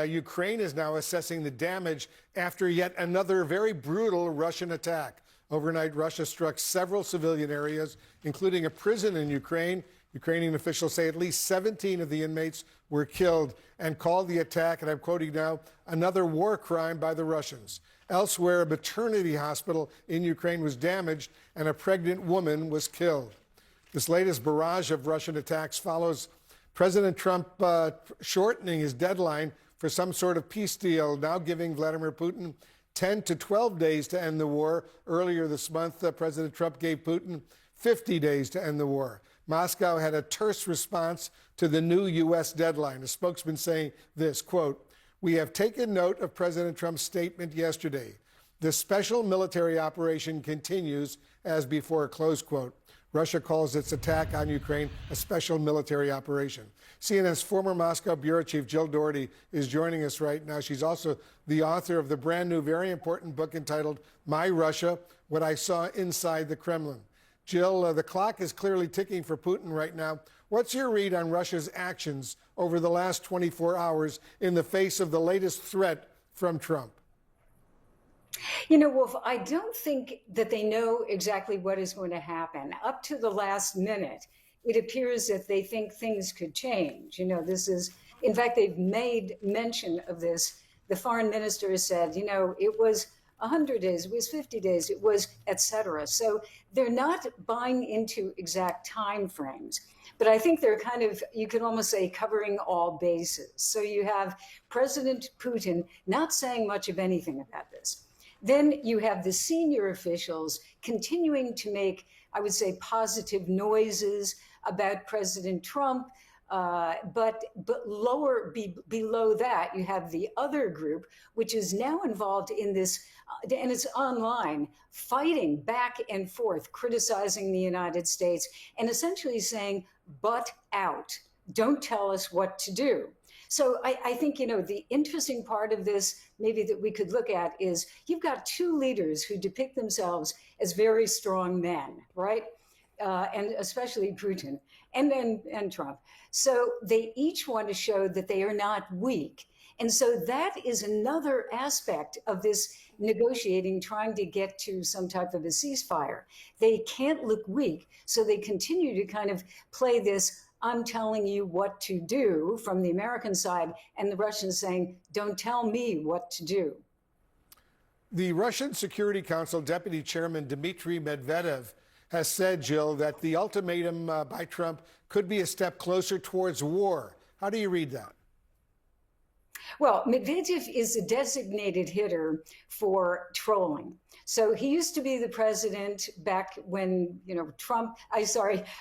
Ukraine is now assessing the damage after yet another very brutal Russian attack. Overnight, Russia struck several civilian areas, including a prison in Ukraine. Ukrainian officials say at least 17 of the inmates were killed and called the attack, and I'm quoting now, another war crime by the Russians. Elsewhere, a maternity hospital in Ukraine was damaged and a pregnant woman was killed. This latest barrage of Russian attacks follows President Trump shortening his deadline for some sort of peace deal, now giving Vladimir Putin 10 to 12 days to end the war. Earlier this month, President Trump gave Putin 50 days to end the war. Moscow had a terse response to the new U.S. deadline. A spokesman saying this, quote, "We have taken note of President Trump's statement yesterday. The special military operation continues as before," close quote. Russia calls its attack on Ukraine a special military operation. CNN's former Moscow bureau chief Jill Dougherty is joining us right now. She's also the author of the brand new, very important book entitled My Russia, What I Saw Inside the Kremlin. Jill, the clock is clearly ticking for Putin right now. What's your read on Russia's actions over the last 24 hours in the face of the latest threat from Trump? You know, Wolf, I don't think that they know exactly what is going to happen. Up to the last minute, it appears that they think things could change. You know, this is, in fact, they've made mention of this. The foreign minister has said, you know, it was 100 days, it was 50 days, it was et cetera. So they're not buying into exact time frames. But I think they're kind of, you could almost say, covering all bases. So you have President Putin not saying much of anything about this. Then you have the senior officials continuing to make, I would say, positive noises about President Trump. But below that, you have the other group, which is now involved in this, and it's online, fighting back and forth, criticizing the United States, and essentially saying, butt out, don't tell us what to do. So I think, you know, the interesting part of this, maybe that we could look at, is you've got two leaders who depict themselves as very strong men, right? And especially Putin and Trump. So they each want to show that they are not weak. And so that is another aspect of this negotiating, trying to get to some type of a ceasefire. They can't look weak, so they continue to kind of play this, I'm telling you what to do, from the American side, and the Russians saying, don't tell me what to do. The Russian Security Council Deputy Chairman Dmitry Medvedev has said, Jill, that the ultimatum by Trump could be a step closer towards war. How do you read that? Well, Medvedev is a designated hitter for trolling. So he used to be the president back when, you know,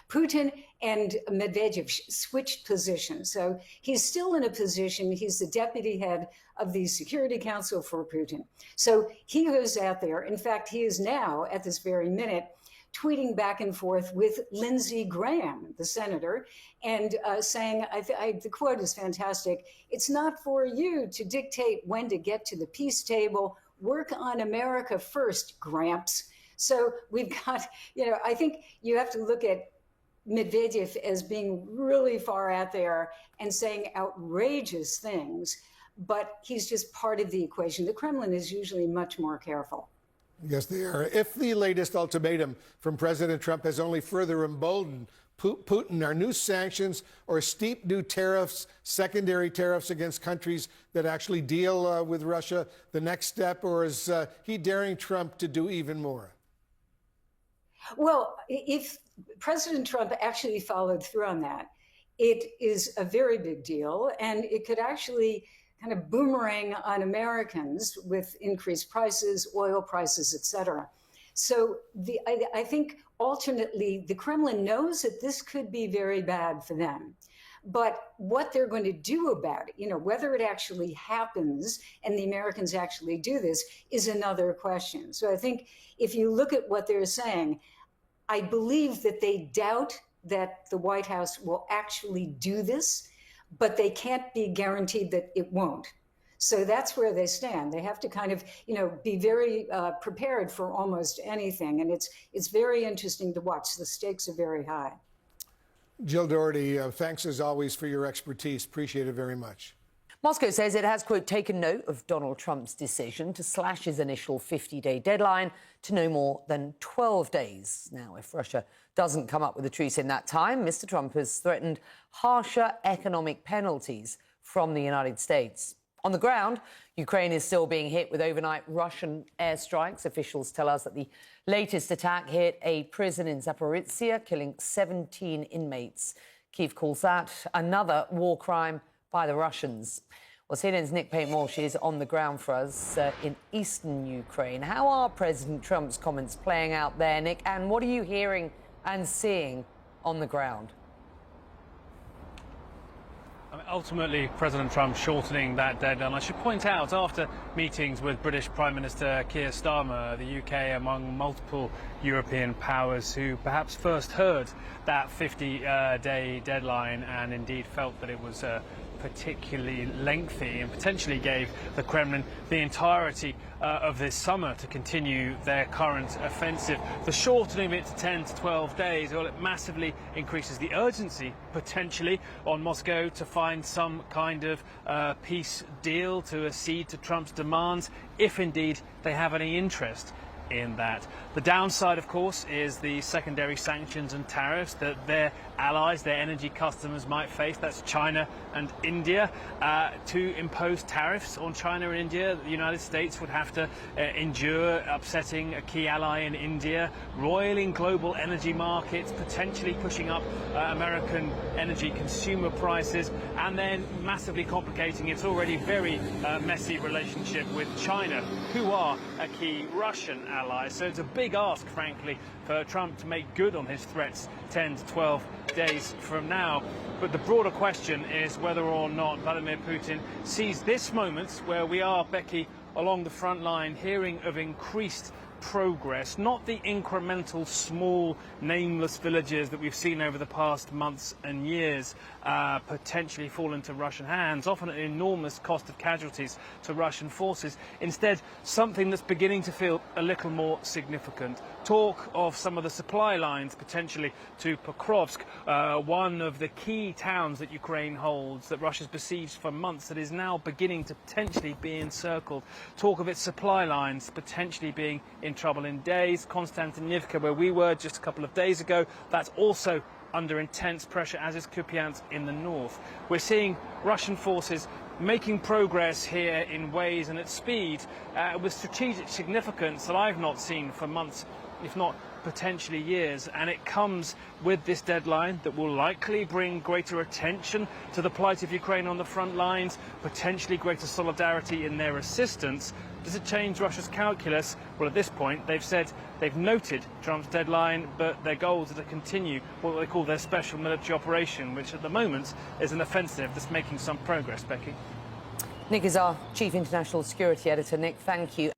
Putin and Medvedev switched positions. So he's still in a position, he's the deputy head of the Security Council for Putin. So he goes out there. In fact, he is now, at this very minute, tweeting back and forth with Lindsey Graham, the senator, and saying, the quote is fantastic, "It's not for you to dictate when to get to the peace table. Work on America first, Gramps." So we've got, you know, I think you have to look at Medvedev as being really far out there and saying outrageous things, but he's just part of the equation. The Kremlin is usually much more careful. Yes, they are. If the latest ultimatum from President Trump has only further emboldened Putin, are new sanctions or steep new tariffs, secondary tariffs against countries that actually deal with Russia, the next step, or is he daring Trump to do even more? Well, if President Trump actually followed through on that, it is a very big deal, and it could actually kind of boomerang on Americans with increased prices, oil prices, et cetera. So I think alternately, the Kremlin knows that this could be very bad for them. But what they're going to do about it, you know, whether it actually happens and the Americans actually do this, is another question. So I think if you look at what they're saying, I believe that they doubt that the White House will actually do this, but they can't be guaranteed that it won't. So that's where they stand. They have to kind of, you know, be very prepared for almost anything. And it's very interesting to watch. The stakes are very high. Jill Dougherty, thanks as always for your expertise. Appreciate it very much. Moscow says it has, quote, taken note of Donald Trump's decision to slash his initial 50-day deadline to no more than 12 days. Now, if Russia doesn't come up with a truce in that time, Mr. Trump has threatened harsher economic penalties from the United States. On the ground, Ukraine is still being hit with overnight Russian airstrikes. Officials tell us that the latest attack hit a prison in Zaporizhzhia, killing 17 inmates. Kyiv calls that another war crime by the Russians. Well, CNN's Nick Paint-Walsh is on the ground for us in eastern Ukraine. How are President Trump's comments playing out there, Nick? And what are you hearing and seeing on the ground? Ultimately, President Trump shortening that deadline. I should point out, after meetings with British Prime Minister Keir Starmer, the UK among multiple European powers who perhaps first heard that 50-day deadline and indeed felt that it was particularly lengthy and potentially gave the Kremlin the entirety of this summer to continue their current offensive. The shortening of it to 10 to 12 days, well, it massively increases the urgency, potentially, on Moscow to find some kind of peace deal to accede to Trump's demands, if indeed they have any interest in that. The downside, of course, is the secondary sanctions and tariffs that their allies, their energy customers might face. That's China and India. To impose tariffs on China and India, the United States would have to endure upsetting a key ally in India, roiling global energy markets, potentially pushing up American energy consumer prices, and then massively complicating its already very messy relationship with China, who are a key Russian ally. So it's a big ask, frankly, for Trump to make good on his threats 10 to 12 days from now. But the broader question is whether or not Vladimir Putin sees this moment where we are, Becky, along the front line, hearing of increased progress, not the incremental, small, nameless villages that we've seen over the past months and years potentially fall into Russian hands, often at an enormous cost of casualties to Russian forces. Instead, something that's beginning to feel a little more significant. Talk of some of the supply lines potentially to Pokrovsk, one of the key towns that Ukraine holds, that Russia's besieged for months, that is now beginning to potentially be encircled. Talk of its supply lines potentially being in trouble in days. Konstantinivka, where we were just a couple of days ago, that's also under intense pressure, as is Kupiansk in the north. We're seeing Russian forces making progress here in ways and at speed with strategic significance that I've not seen for months, if not potentially years, and it comes with this deadline that will likely bring greater attention to the plight of Ukraine on the front lines, potentially greater solidarity in their assistance. Does it change Russia's calculus? Well, at this point, they've said they've noted Trump's deadline, but their goals are to continue what they call their special military operation, which at the moment is an offensive that's making some progress, Becky. Nick is our Chief International Security Editor. Nick, thank you.